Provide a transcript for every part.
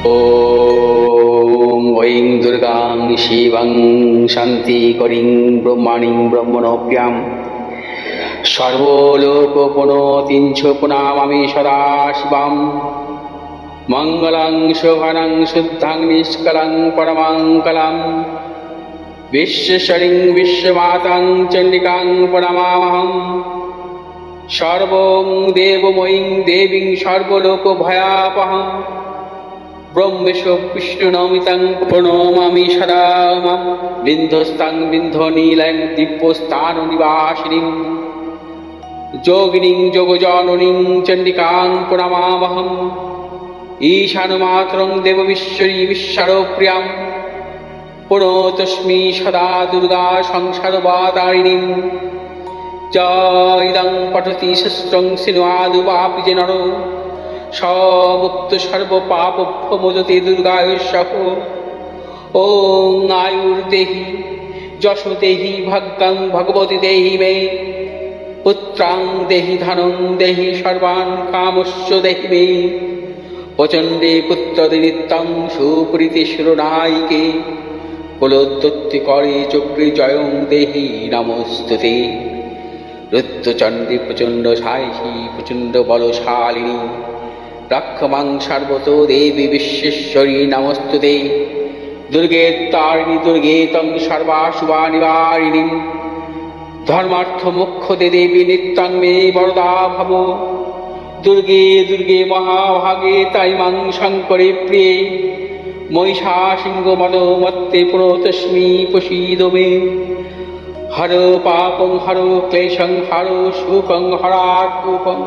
ॐ ऐं दुर्गां शिवं शान्तिकरीं ब्रह्मणीं ब्रह्मणोऽप्यां सर्वलोकपुनोतीं च पुनामामि सदा शिवां मङ्गलं शोभनं शुद्धं निष्कलं परमङ्गलं विश्वेश्वरीं विश्वमातां चण्डिकां प्रणमामहं सर्वं देवमयीं देवीं सर्वलोकभयापहं ब्रह्मेशो विष्णुनमितं प्रणमामि सदा बिन्धस्तां बिन्धनीलं दिव्यस्थाननिवासिनीं योगिनीं योगजननीं चण्डिकां प्रणमामहम् ईशानमात्रं देवविश्वरी विश्वप्रियां प्रणतोऽस्मि सदा दुर्गा संसारवातारिणीं इदं पठति शस्त्रं सिन्वादुवापि च नरो मुक्त सर्वपापभ्यो मोचते दुर्गायुष्यः ॐ आयुर्देहि यशो देहि भाग्यं भगवती देहि मे पुत्रां देहि धनं देहि सर्वान् कामस्य देहि मे प्रचण्डे पुत्रदे नित्यं सुप्रीतिशिरोनायिके कुलोत्पत्तिकरे चक्रे जयं देहि नमोस्तुते रुद्रचण्डी प्रचण्ड सायिषी प्रचण्ड बलशालिनी रक्षमां सर्वतो देवी विश्वेश्वरी नमोस्तुते दुर्गे तारिणी दुर्गे तं सर्वाशुभानिवारिणीं धर्मार्थ मोक्षदे देवी नित्यं मे वरदा भव दुर्गे दुर्गे महाभागे ताइमां शङ्करे प्रिये महिषासिंहमदोमत्ते प्रणतोऽस्मि प्रसीद मे हर पापं हर क्लेशं हर शोकं हरात्मकं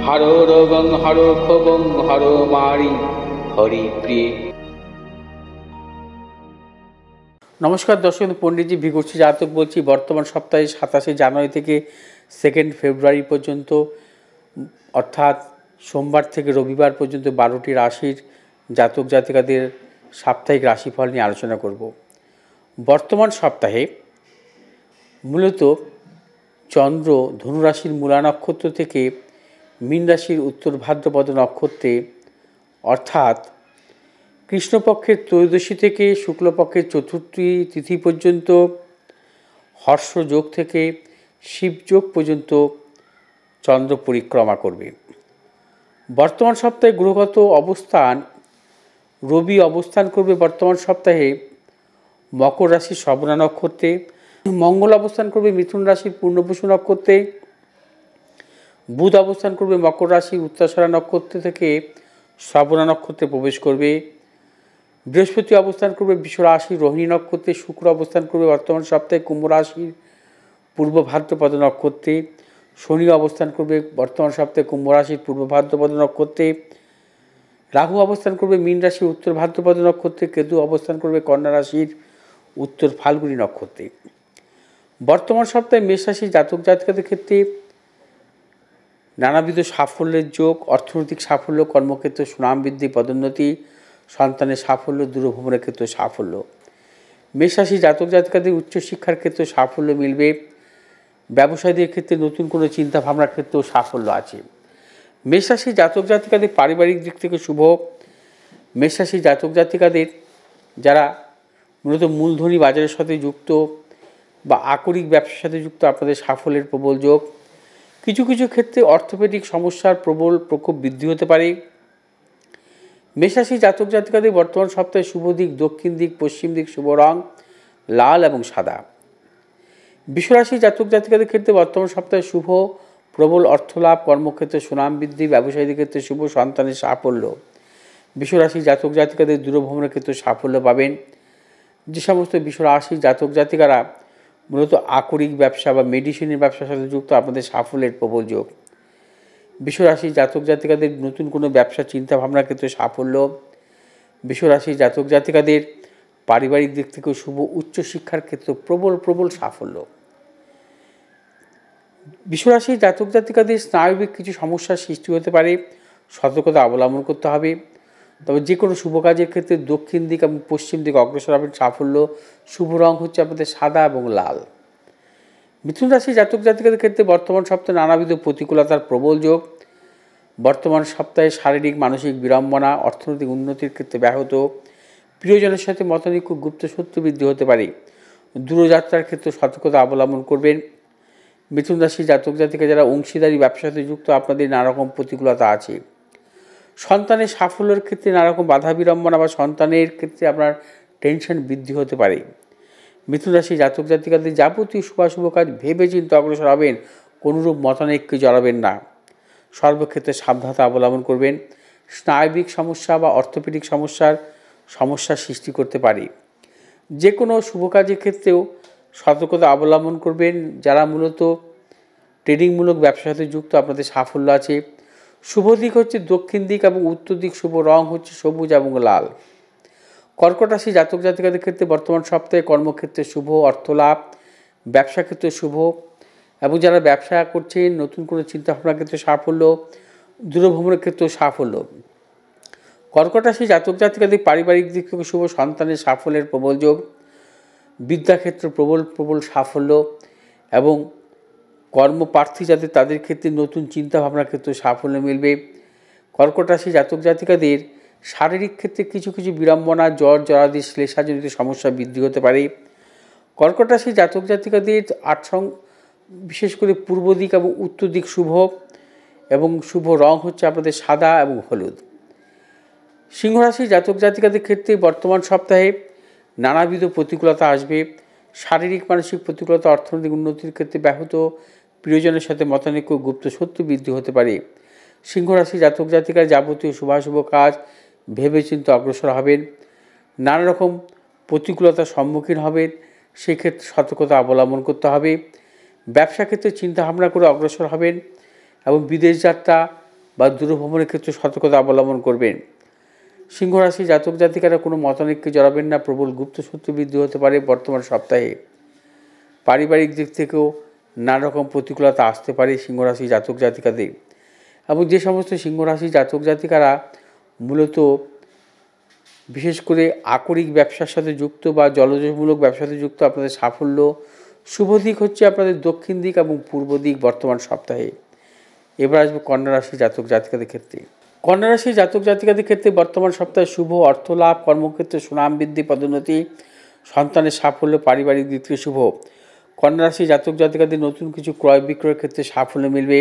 हर रोगं हर क्षोभं हर मारि हरि प्रिय। নমস্কার দর্শক, পণ্ডিতজি ভিগোচ্ছি জাতক বলছি। বর্তমান সপ্তাহে 27 জানুয়ারি থেকে 2 ফেব্রুয়ারি পর্যন্ত, অর্থাৎ সোমবার থেকে রবিবার পর্যন্ত 12টি রাশির জাতক জাতিকাদের সাপ্তাহিক রাশিফল নিয়ে আলোচনা করব। বর্তমান সপ্তাহে মূলত চন্দ্র ধনুরাশির মূলা নক্ষত্র থেকে মীন রাশির উত্তর ভাদ্রপদ নক্ষত্রে, অর্থাৎ কৃষ্ণপক্ষের ত্রয়োদশী থেকে শুক্লপক্ষের চতুর্থী তিথি পর্যন্ত, হর্ষযোগ থেকে শিবযোগ পর্যন্ত চন্দ্র পরিক্রমা করবে। বর্তমান সপ্তাহে গ্রহগত অবস্থান, রবি অবস্থান করবে বর্তমান সপ্তাহে মকর রাশির শ্রবণা নক্ষত্রে, মঙ্গল অবস্থান করবে মিথুন রাশির পূর্ণবসু নক্ষত্রে, বুধ অবস্থান করবে মকর রাশির উত্তরাষাঢ়া নক্ষত্র থেকে শ্রবণা নক্ষত্রে প্রবেশ করবে, বৃহস্পতি অবস্থান করবে বৃষ রাশির রোহিণী নক্ষত্রে, শুক্র অবস্থান করবে বর্তমান সপ্তাহে কুম্ভ রাশির পূর্ব ভাদ্রপদ নক্ষত্রে, শনি অবস্থান করবে বর্তমান সপ্তাহে কুম্ভ রাশির পূর্ব ভাদ্রপদ নক্ষত্রে, রাহু অবস্থান করবে মীন রাশির উত্তর ভাদ্রপদ নক্ষত্রে, কেতু অবস্থান করবে কন্যা রাশির উত্তর ফাল্গুনী নক্ষত্রে। বর্তমান সপ্তাহে মেষ রাশির জাতক জাতিকাদের ক্ষেত্রে নানাবিধ সাফল্যের যোগ, অর্থনৈতিক সাফল্য, কর্মক্ষেত্রে সুনাম বৃদ্ধি, পদোন্নতি, সন্তানের সাফল্য, দূরভ্রমণের ক্ষেত্রে সাফল্য। মেষ রাশির জাতক জাতিকাদের উচ্চশিক্ষার ক্ষেত্রে সাফল্য মিলবে, ব্যবসায়ীদের ক্ষেত্রে নতুন কোনো চিন্তাভাবনার ক্ষেত্রেও সাফল্য আছে। মেষ রাশির জাতক জাতিকাদের পারিবারিক দিক থেকে শুভ। মেষ রাশির জাতক জাতিকাদের যারা মূলত মূলধনী বাজারের সাথে যুক্ত বা আকরিক ব্যবসার সাথে যুক্ত, আপনাদের সাফল্যের প্রবল যোগ। কিছু কিছু ক্ষেত্রে অর্থোপেডিক সমস্যার প্রবল প্রকোপ বৃদ্ধি হতে পারে। মেষ রাশির জাতক জাতিকাদের বর্তমান সপ্তাহে শুভ দিক দক্ষিণ দিক, পশ্চিম দিক, শুভ রং লাল এবং সাদা। বৃষ রাশির জাতক জাতিকাদের ক্ষেত্রে বর্তমান সপ্তাহে শুভ প্রবল অর্থলাভ, কর্মক্ষেত্রে সুনাম বৃদ্ধি, ব্যবসায়ীদের ক্ষেত্রে শুভ সন্তানের সাফল্য। বৃষ রাশির জাতক জাতিকাদের দূরভ্রমণের ক্ষেত্রে সাফল্য পাবেন। যে সমস্ত বৃষ রাশির জাতক জাতিকারা মূলত আকরিক ব্যবসা বা মেডিসিনের ব্যবসার সাথে যুক্ত, আপনাদের সাফল্যের প্রবল যোগ। বৃষ রাশির জাতক জাতিকাদের নতুন কোনো ব্যবসা চিন্তাভাবনার ক্ষেত্রে সাফল্য। বৃষ রাশির জাতক জাতিকাদের পারিবারিক দিক থেকেও শুভ, উচ্চশিক্ষার ক্ষেত্রে প্রবল প্রবল সাফল্য। বৃষ রাশির জাতক জাতিকাদের স্নায়বিক কিছু সমস্যার সৃষ্টি হতে পারে, সতর্কতা অবলম্বন করতে হবে। তবে যে কোনো শুভ কাজের ক্ষেত্রে দক্ষিণ দিক এবং পশ্চিম দিক অগ্রসর হবেন সাফল্য। শুভ রং হচ্ছে আপনাদের সাদা এবং লাল। মিথুন রাশি জাতক জাতিকাদের ক্ষেত্রে বর্তমান সপ্তাহে নানাবিধ প্রতিকূলতার প্রবল যোগ। বর্তমান সপ্তাহে শারীরিক মানসিক বিড়ম্বনা, অর্থনৈতিক উন্নতির ক্ষেত্রে ব্যাহত, প্রিয়জনের সাথে মতানৈক্য, গুপ্ত শত্রু বৃদ্ধি হতে পারে। দূরযাত্রার ক্ষেত্রে সতর্কতা অবলম্বন করবেন। মিথুন রাশি জাতক জাতিকা যারা অংশীদারি ব্যবসার সাথে যুক্ত, আপনাদের নানা রকম প্রতিকূলতা আছে। সন্তানের সাফল্যের ক্ষেত্রে নানা রকম বাধা বিড়ম্বনা বা সন্তানের ক্ষেত্রে আপনার টেনশন বৃদ্ধি হতে পারে। মিথুন রাশি জাতক জাতিকাদের যাবতীয় শুভাশুভ কাজ ভেবে চিন্তে অগ্রসর হবেন, কোনোরূপ মতানৈক্যে জড়াবেন না। সর্বক্ষেত্রে সাবধানতা অবলম্বন করবেন। স্নায়বিক সমস্যা বা অর্থোপেডিক সমস্যার সৃষ্টি করতে পারে। যে কোনো শুভ কাজের ক্ষেত্রেও সতর্কতা অবলম্বন করবেন। যারা মূলত ট্রেডিংমূলক ব্যবসার সাথে যুক্ত, আপনাদের সাফল্য আছে। শুভ দিক হচ্ছে দক্ষিণ দিক এবং উত্তর দিক, শুভ রং হচ্ছে সবুজ এবং লাল। কর্কট রাশি জাতক জাতিকাদের ক্ষেত্রে বর্তমান সপ্তাহে কর্মক্ষেত্রে শুভ, অর্থলাভ, ব্যবসা ক্ষেত্রে শুভ এবং যারা ব্যবসা করছেন নতুন কোনো চিন্তাভাবনার ক্ষেত্রে সাফল্য, দূরভ্রমণের ক্ষেত্রেও সাফল্য। কর্কট রাশি জাতক জাতিকাদের পারিবারিক দিক থেকে শুভ, সন্তানের সাফল্যের প্রবল যোগ, বিদ্যাক্ষেত্রে প্রবল সাফল্য এবং কর্মপ্রার্থী যাদের তাদের ক্ষেত্রে নতুন চিন্তাভাবনার ক্ষেত্রে সাফল্য মিলবে। কর্কট রাশি জাতক জাতিকাদের শারীরিক ক্ষেত্রে কিছু কিছু বিড়ম্বনা, জ্বর জরাদি, শ্লেষাজনিত সমস্যা বৃদ্ধি হতে পারে। কর্কট রাশি জাতক জাতিকাদের বিশেষ করে পূর্ব দিক এবং উত্তর দিক শুভ এবং শুভ রং হচ্ছে আপনাদের সাদা এবং হলুদ। সিংহ রাশি জাতক জাতিকাদের ক্ষেত্রে বর্তমান সপ্তাহে নানাবিধ প্রতিকূলতা আসবে। শারীরিক মানসিক প্রতিকূলতা, অর্থনৈতিক উন্নতির ক্ষেত্রে ব্যাহত, প্রিয়জনের সাথে মতানৈক্য, গুপ্ত শত্রু বৃদ্ধি হতে পারে। সিংহ রাশি জাতক জাতিকার যাবতীয় শুভাশুভ কাজ ভেবেচিন্তে অগ্রসর হবেন। নানা রকম প্রতিকূলতার সম্মুখীন হবেন, সেক্ষেত্রে সতর্কতা অবলম্বন করতে হবে। ব্যবসা ক্ষেত্রে চিন্তাভাবনা করে অগ্রসর হবেন এবং বিদেশ যাত্রা বা দূরভ্রমণের ক্ষেত্রে সতর্কতা অবলম্বন করবেন। সিংহ রাশি জাতক জাতিকারা কোনো মতানৈক্যে জড়াবেন না, প্রবল গুপ্ত শত্রু বৃদ্ধি হতে পারে বর্তমান সপ্তাহে। পারিবারিক দিক থেকেও নানা রকম প্রতিকূলতা আসতে পারে সিংহ রাশি জাতক জাতিকাদের। এবং যে সমস্ত সিংহ রাশি জাতক জাতিকারা মূলত বিশেষ করে আকরিক ব্যবসার সাথে যুক্ত বা জলজমূলক ব্যবসার সাথে যুক্ত, আপনাদের সাফল্য। শুভ দিক হচ্ছে আপনাদের দক্ষিণ দিক এবং পূর্ব দিক বর্তমান সপ্তাহে। এবার আসবে কন্যা রাশি জাতক জাতিকাদের ক্ষেত্রে। কন্যা রাশি জাতক জাতিকাদের ক্ষেত্রে বর্তমান সপ্তাহে শুভ, অর্থলাভ, কর্মক্ষেত্রে সুনাম বৃদ্ধি, পদোন্নতি, সন্তানের সাফল্য, পারিবারিক দিক থেকে শুভ। কন্যা রাশি জাতক জাতিকাদের নতুন কিছু ক্রয় বিক্রয়ের ক্ষেত্রে সাফল্য মিলবে।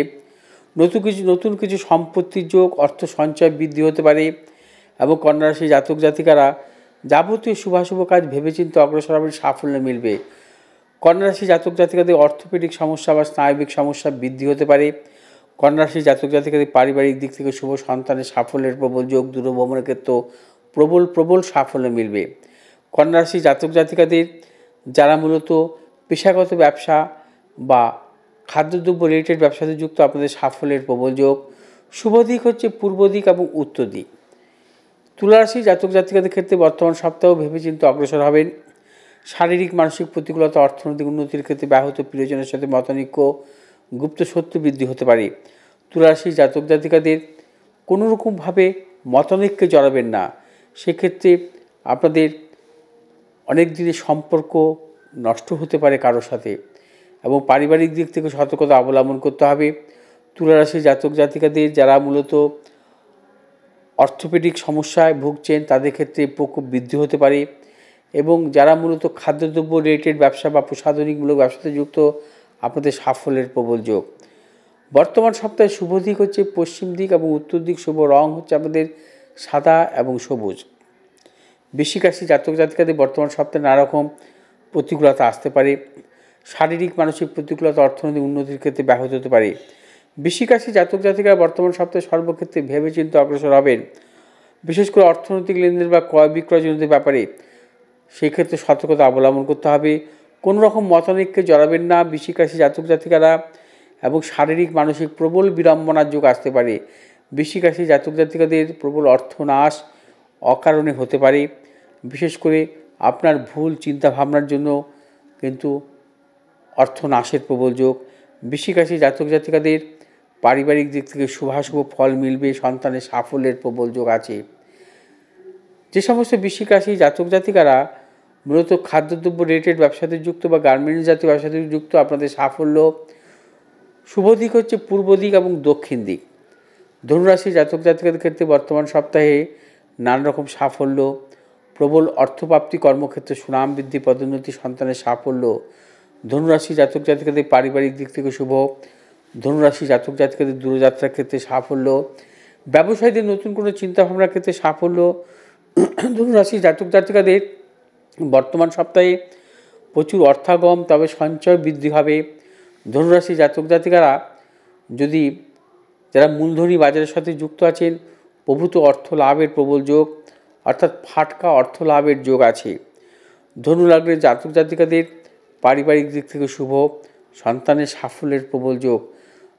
নতুন কিছু সম্পত্তির যোগ, অর্থ সঞ্চয় বৃদ্ধি হতে পারে এবং কন্যা রাশি জাতক জাতিকারা যাবতীয় শুভাশুভ কাজ ভেবেচিন্তে অগ্রসর হবেন, সাফল্য মিলবে। কন্যা রাশি জাতক জাতিকাদের অর্থোপেডিক সমস্যা বা স্নায়বিক সমস্যা বৃদ্ধি হতে পারে। কন্যা রাশি জাতক জাতিকাদের পারিবারিক দিক থেকে শুভ, সন্তানের সাফল্যের প্রবল যোগ, দূরভ্রমণের ক্ষেত্রেও প্রবল সাফল্য মিলবে। কন্যা রাশি জাতক জাতিকাদের যারা মূলত পেশাগত ব্যবসা বা খাদ্যদ্রব্য রিলেটেড ব্যবসাতে যুক্ত, আপনাদের সাফল্যের প্রবল যোগ। শুভ দিক হচ্ছে পূর্ব দিক এবং উত্তর দিক। তুলা রাশি জাতক জাতিকাদের ক্ষেত্রে বর্তমান সপ্তাহেও ভেবেচিন্তে অগ্রসর হবেন। শারীরিক মানসিক প্রতিকূলতা, অর্থনৈতিক উন্নতির ক্ষেত্রে ব্যাহত, প্রিয়জনের সাথে মতানৈক্য, গুপ্ত শত্রু বৃদ্ধি হতে পারে। তুলা রাশি জাতক জাতিকাদের কোনোরকমভাবে মতানৈক্যে জড়াবেন না, সেক্ষেত্রে আপনাদের অনেক দিনের সম্পর্ক নষ্ট হতে পারে কারোর সাথে এবং পারিবারিক দিক থেকে সতর্কতা অবলম্বন করতে হবে। তুলা রাশি জাতক জাতিকাদের যারা মূলত অর্থোপেডিক সমস্যায় ভুগছেন, তাদের ক্ষেত্রে প্রকোপ বৃদ্ধি হতে পারে এবং যারা মূলত খাদ্যদ্রব্য রিলেটেড ব্যবসা বা প্রসাধনিকমূলক ব্যবসাতে যুক্ত, আপনাদের সাফল্যের প্রবল যোগ। বর্তমান সপ্তাহে শুভ দিক হচ্ছে পশ্চিম দিক এবং উত্তর দিক, শুভ রং হচ্ছে আপনাদের সাদা এবং সবুজ। বৃশ্চিক রাশি জাতক জাতিকাদের বর্তমান সপ্তাহে নানা রকম প্রতিকূলতা আসতে পারে। শারীরিক মানসিক প্রতিকূলতা, অর্থনৈতিক উন্নতির ক্ষেত্রে ব্যাহত হতে পারে। বৃশ্চিক রাশি জাতক জাতিকারা বর্তমান সপ্তাহে সর্বক্ষেত্রে ভেবেচিন্তে অগ্রসর হবেন, বিশেষ করে অর্থনৈতিক লেনদেন বা ক্রয় বিক্রয়জনিত ব্যাপারে সেই ক্ষেত্রে সতর্কতা অবলম্বন করতে হবে। কোনো রকম মতানৈক্যে জড়াবেন না বৃশ্চিক রাশি জাতক জাতিকারা এবং শারীরিক মানসিক প্রবল বিড়ম্বনার যোগ আসতে পারে। বৃশ্চিক রাশি জাতক জাতিকাদের প্রবল অর্থনাশ অকারণে হতে পারে, বিশেষ করে আপনার ভুল চিন্তাভাবনার জন্য কিন্তু অর্থনাশের প্রবল যোগ। বৃশ্চিক রাশি জাতক জাতিকাদের পারিবারিক দিক থেকে শুভাশুভ ফল মিলবে, সন্তানের সাফল্যের প্রবল যোগ আছে। যে সমস্ত বৃশ্চিক রাশি জাতক জাতিকারা মূলত খাদ্যদ্রব্য রিলেটেড ব্যবসাতে যুক্ত বা গার্মেন্টস জাতীয় ব্যবসাতে যুক্ত, আপনাদের সাফল্য। শুভ দিক হচ্ছে পূর্ব দিক এবং দক্ষিণ দিক। ধনুরাশি জাতক জাতিকাদের ক্ষেত্রে বর্তমান সপ্তাহে নানা রকম সাফল্য, প্রবল অর্থপ্রাপ্তি, কর্মক্ষেত্রে সুনাম বৃদ্ধি, পদোন্নতি, সন্তানের সাফল্য। ধনুরাশি জাতক জাতিকাদের পারিবারিক দিক থেকে শুভ। ধনুরাশি জাতক জাতিকাদের দূরযাত্রার ক্ষেত্রে সাফল্য, ব্যবসায়ীদের নতুন কোনো চিন্তাভাবনার ক্ষেত্রে সাফল্য। ধনুরাশি জাতক জাতিকাদের বর্তমান সপ্তাহে প্রচুর অর্থাগম, তবে সঞ্চয় বৃদ্ধি হবে। ধনুরাশি জাতক জাতিকারা যারা মূলধনী বাজারের সাথে যুক্ত আছেন, প্রভূত অর্থ লাভের প্রবল যোগ, অর্থাৎ ফাটকা অর্থ লাভের যোগ আছে। ধনু লগ্নের জাতক জাতিকাদের পারিবারিক দিক থেকে শুভ, সন্তানের সাফল্যের প্রবল যোগ।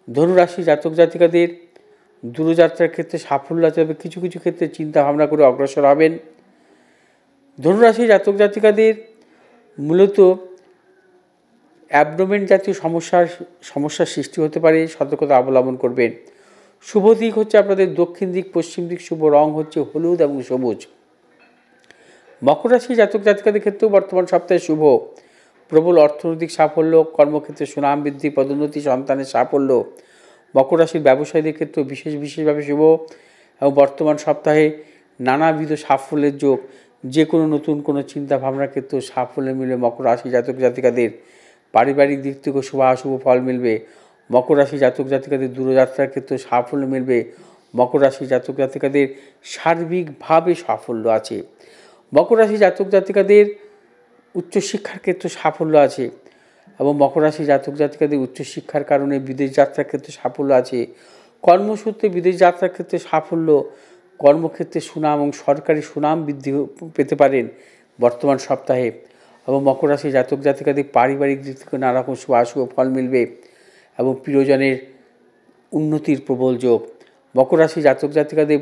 ধনুরাশি জাতক জাতিকাদের দূরযাত্রার ক্ষেত্রে সাফল্য আছে, তবে কিছু কিছু ক্ষেত্রে চিন্তা ভাবনা করে অগ্রসর হবেন। ধনুরাশি জাতক জাতিকাদের মূলত অ্যাবডোমেন জাতীয় সমস্যার সৃষ্টি হতে পারে, সতর্কতা অবলম্বন করবেন। শুভ দিক হচ্ছে আপনাদের দক্ষিণ দিক, পশ্চিম দিক। শুভ রং হচ্ছে হলুদ এবং সবুজ। মকর রাশি জাতক জাতিকাদের ক্ষেত্রেও বর্তমান সপ্তাহে শুভ, প্রবল অর্থনৈতিক সাফল্য, কর্মক্ষেত্রে সুনাম বৃদ্ধি, পদোন্নতি, সন্তানের সাফল্য। মকর রাশির ব্যবসায়ীদের ক্ষেত্রেও বিশেষভাবে শুভ এবং বর্তমান সপ্তাহে নানাবিধ সাফল্যের যোগ। যে কোনো নতুন কোনো চিন্তা ভাবনার ক্ষেত্রেও সাফল্য মিলবে মকর রাশি জাতক জাতিকাদের। পারিবারিক দিক থেকেও শুভ ফল মিলবে। মকর রাশি জাতক জাতিকাদের দূরযাত্রার ক্ষেত্রে সাফল্য মিলবে। মকর রাশি জাতক জাতিকাদের সার্বিকভাবে সাফল্য আছে। মকর রাশি জাতক জাতিকাদের উচ্চশিক্ষার ক্ষেত্রে সাফল্য আছে এবং মকর রাশি জাতক জাতিকাদের উচ্চশিক্ষার কারণে বিদেশ যাত্রার ক্ষেত্রে সাফল্য আছে। কর্মসূত্রে বিদেশ যাত্রার ক্ষেত্রে সাফল্য, কর্মক্ষেত্রে সুনাম এবং সরকারি সুনাম বৃদ্ধি পেতে পারেন বর্তমান সপ্তাহে। এবং মকর রাশি জাতক জাতিকাদের পারিবারিক দিক থেকে নানা রকম শুভ ফল মিলবে এবং প্রিয়জনের উন্নতির প্রবল যোগ। মকর রাশি জাতক জাতিকাদের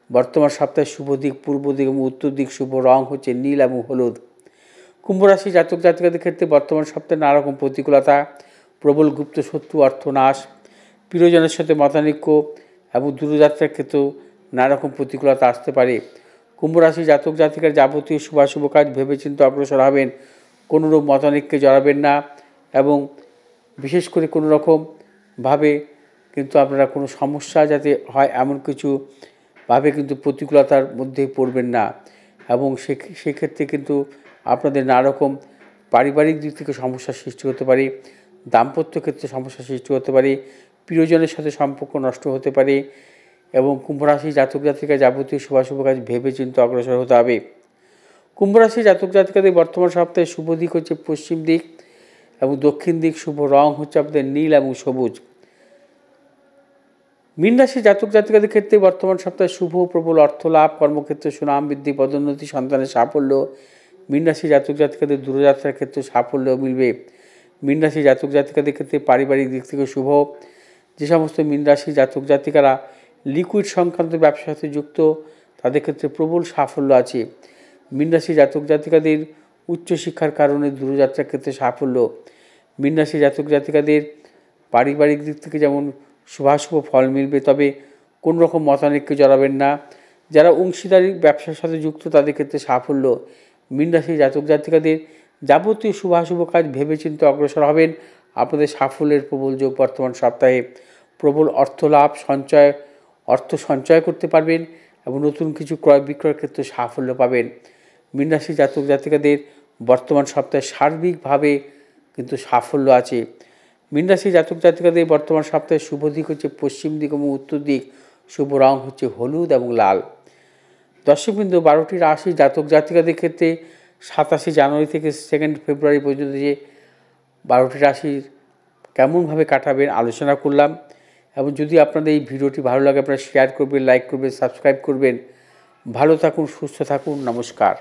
বর্তমান সপ্তাহে শুভ দিক পূর্ব দিক এবং উত্তর দিক। শুভ রং হচ্ছে নীল এবং হলুদ। কুম্ভ রাশি জাতক জাতিকাদের ক্ষেত্রে বর্তমান সপ্তাহে নানা রকম প্রতিকূলতা, প্রবল গুপ্ত শত্রু, অর্থনাশ, প্রিয়জনের সাথে মতানৈক্য এবং দূরযাত্রার ক্ষেত্রেও নানা রকম প্রতিকূলতা আসতে পারে। কুম্ভ রাশি জাতক জাতিকার যাবতীয় শুভ কাজ ভেবেচিন্তে অগ্রসর হবেন। কোনোরূপ মতানৈক্যে জড়াবেন না এবং বিশেষ করে কোনো রকমভাবে কিন্তু আপনারা কোনো সমস্যা যাতে হয় এমন কিছু ভাবে কিন্তু প্রতিকূলতার মধ্যে পড়বেন না এবং সেক্ষেত্রে কিন্তু আপনাদের নানা রকম পারিবারিক দিক থেকে সমস্যার সৃষ্টি হতে পারে, দাম্পত্য ক্ষেত্রে সমস্যার সৃষ্টি হতে পারে, প্রিয়জনের সাথে সম্পর্ক নষ্ট হতে পারে এবং কুম্ভ রাশি জাতক জাতিকা যাবতীয় শুভ কাজ ভেবে চিন্তে অগ্রসর হতে হবে। কুম্ভ রাশি জাতক জাতিকাদের বর্তমান সপ্তাহে শুভ দিক হচ্ছে পশ্চিম দিক এবং দক্ষিণ দিক। শুভ রং হচ্ছে আপনাদের নীল এবং সবুজ। মীন রাশি জাতক জাতিকাদের ক্ষেত্রে বর্তমান সপ্তাহে শুভ, প্রবল অর্থ লাভ, কর্মক্ষেত্রে সুনাম বৃদ্ধি, পদোন্নতি, সন্তানের সাফল্য। মীন রাশি জাতক জাতিকাদের দূরযাত্রার ক্ষেত্রে সাফল্য মিলবে। মীন রাশি জাতক জাতিকাদের ক্ষেত্রে পারিবারিক দিক থেকে শুভ। যে সমস্ত মীন রাশি জাতক জাতিকারা লিকুইড সংক্রান্ত ব্যবসার সাথে যুক্ত, তাদের ক্ষেত্রে প্রবল সাফল্য আছে। মীন রাশি জাতক জাতিকাদের উচ্চশিক্ষার কারণে দূরযাত্রার ক্ষেত্রে সাফল্য। মীন রাশি জাতক জাতিকাদের পারিবারিক দিক থেকে যেমন শুভ ফল মিলবে, তবে কোন রকম মতানৈক্যে জড়াবেন না। যারা অংশীদারি ব্যবসার সাথে যুক্ত তাদের ক্ষেত্রে সাফল্য। মীন রাশি জাতক জাতিকাদের যাবতীয় শুভ কাজ ভেবেচিন্তে অগ্রসর হবেন। আপনাদের সাফল্যের প্রবল যোগ বর্তমান সপ্তাহে। প্রবল অর্থ লাভ, অর্থ সঞ্চয় করতে পারবেন এবং নতুন কিছু ক্রয় বিক্রয়ের ক্ষেত্রে সাফল্য পাবেন। মীন রাশি জাতক জাতিকাদের বর্তমান সপ্তাহে সার্বিকভাবে কিন্তু সাফল্য আছে। মীন রাশি জাতক জাতিকাদের বর্তমান সপ্তাহে শুভ দিক হচ্ছে পশ্চিম দিক এবং উত্তর দিক। শুভ রং হচ্ছে হলুদ এবং লাল। দর্শকবৃন্দ, 12টি রাশি জাতক জাতিকাদের ক্ষেত্রে 27 জানুয়ারি থেকে 2 ফেব্রুয়ারি পর্যন্ত যে 12টি রাশির কেমনভাবে কাটাবেন আলোচনা করলাম। এবং যদি আপনাদের এই ভিডিওটি ভালো লাগে আপনারা শেয়ার করবেন, লাইক করবেন, সাবস্ক্রাইব করবেন। ভালো থাকুন, সুস্থ থাকুন। নমস্কার।